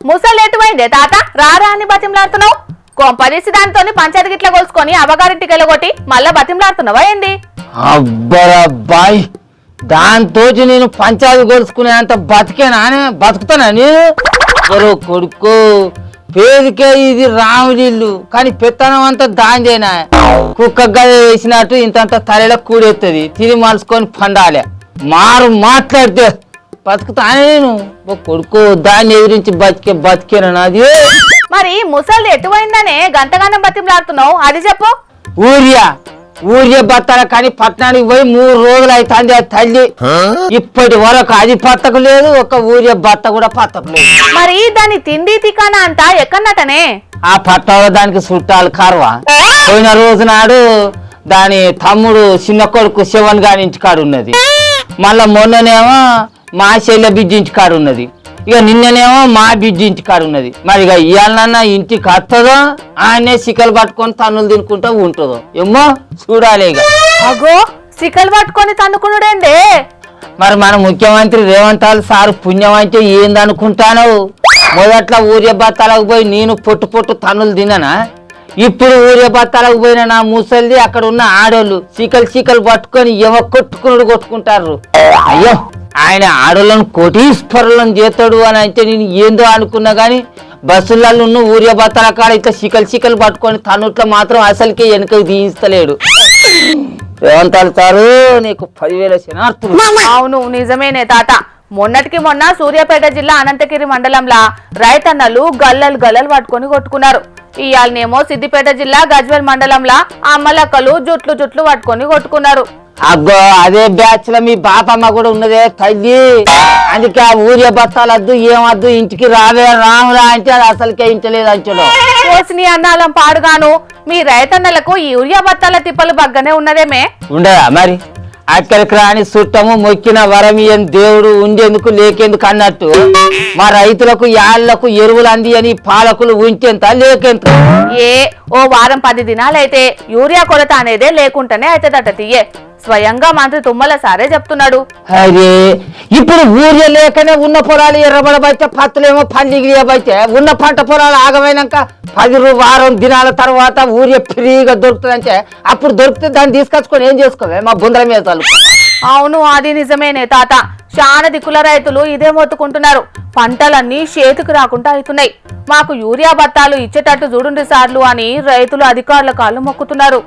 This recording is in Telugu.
ముసలు ఎటువైందే తాత రారా అని బతిమలాడుతున్నావు. కొంపదీసి దాంతో పంచాయతీ గిట్ల కొలుసుకొని అవ్వగారింటికి వెళ్ళగొట్టి మళ్ళా బతిమలాడుతున్నావా ఏంది? అబ్బరాబాయ్, దాంతో నేను పంచాయతీ కొలుసుకునే అంత బతికేనా బతుకుతానా నేను? కొడుకు పేరుకే ఇది రాముడిల్లు, కానీ పెత్తనం అంతా దాందేనా. కుక్క గద వేసినట్టు ఇంతంత తలలో కూడెత్తది, తిని మలుసుకొని పండాలి. మాట్లాడితే బతుకుతానే నేను. కొడుకు దాన్ని ఎదిరించి బతికేనా నాది? మరి ముసలి ఎటువైందనే గంటగానం బతిమలాడుతున్నావు, అది చెప్పు. ఊరియా బత్తాల కానీ పట్టణానికి పోయి 3 రోజులు అవుతుంది. అది తల్లి ఇప్పటి వరకు అది పత్తకు లేదు, ఒక ఊరియా బత్త కూడా పత్తకు లేదు. మరి దాని తిండి తికానా అంతా ఎక్కడనటనే? ఆ పట్టణంలో దానికి చుట్టాలు కరవా. పోయిన రోజు నాడు దాని తమ్ముడు చిన్న కొడుకు శివన్ గారి ఇంటికాడు ఉన్నది. మళ్ళా మొన్ననేమో మా చెల్లె బిడ్డ ఇంటికాడు ఉన్నది. ఇక నిన్ననేమో మా బిడ్డ ఇంటికాడు ఉన్నది. మరి ఇక ఇవాళన్నా ఇంటికి వస్తుందో ఆయనే సికలు పట్టుకొని తన్నులు తినుకుంటూ ఉంటుందో ఏమో చూడాలి. ఇక అగో సికలు పట్టుకొని తన్నుకున్నాడేందే? మరి మన ముఖ్యమంత్రి రేవంత్ సార్ పుణ్యం అంటే ఏందనుకుంటాను. మొదట్లో ఊరియా బత్తాలకు పోయి నేను పొట్టు తన్నులు తిన్నానా. ఇప్పుడు ఊరియా బత్తాలకు పోయిన నా ముసలిది అక్కడ ఉన్న ఆడోళ్ళు చీకలు పట్టుకొని కొట్టుకుంటారు. అయ్యో, ఆయన ఆడోళ్ళను కోటీశ్వరులను చేస్తాడు అని అంటే నేను ఏందో అనుకున్నా గాని బస్సులలో ఉన్న ఊరియా బత్తాల కాడ ఇట్లా చీకలు పట్టుకొని తన్నుట్లో మాత్రం అసలుకే వెనుకకు తీయిస్తలేడు. రేవంత్ సారు నీకు 10,000 శనార్థులు. అవును నిజమేనే తాత. మొన్నటికి మొన్న సూర్యాపేట జిల్లా అనంతగిరి మండలంలో రైతన్నలు గల్లలు పట్టుకొని కొట్టుకున్నారు. ఇయాలనేమో సిద్దిపేట జిల్లా గజ్వేల్ మండలంలో అమ్మలక్కలు జుట్లు పట్టుకొని కొట్టుకున్నారు. అగ్గో అదే బ్యాచ్ లో మీ బాపమ్మ కూడా ఉన్నదే తల్లి. అందుకే ఆ ఊరియా బత్తాలద్దు ఏమద్దు ఇంటికి రామురా అంటే అది అసలుకే ఇంటలేదు అంచడు. కోసిని అన్నాలం పాడుగాను మీ రైతన్నలకు ఈ యూరియా బత్తాల తిప్పలు బగ్గనే ఉన్నదేమే. ఉండదా మరి? అక్కడికి రాని చుట్టము మొక్కిన వరమియని దేవుడు ఉండేందుకు లేకేందుకు అన్నట్టు మా రైతులకు యాళ్లకు ఎరువులు అంది అని పాలకులు ఉంచేంత లేకెంత. ఓ వారం 10 దినాలైతే యూరియా కొరత అనేదే లేకుండానే అవుతుందట తీయే. స్వయంగా మంత్రి తుమ్మల సారే చెప్తున్నాడు. అరే ఇప్పుడు ఊరియా లేకనే ఉన్న పొలాలు ఎర్రబడబైతే పత్తులేమో పందిగిలియబైతే ఉన్న పంట పొలాలు ఆగమైనాక 10 వారం దినాల తర్వాత ఊరియా ఫ్రీగా దొరుకుతుందంటే అప్పుడు దొరికితే దాన్ని తీసుకొచ్చుకొని ఏం చేసుకోవాలి మా బుందల మీద. అవును అది నిజమేనే తాత. చాలా దిక్కుల రైతులు ఇదే మొత్తుకుంటున్నారు. పంటలన్నీ చేతికి రాకుండా అవుతున్నాయి, మాకు యూరియా బత్తాలు ఇచ్చేటట్టు చూడండి సార్లు అని రైతులు అధికారుల కాళ్ళు మొక్కుతున్నారు.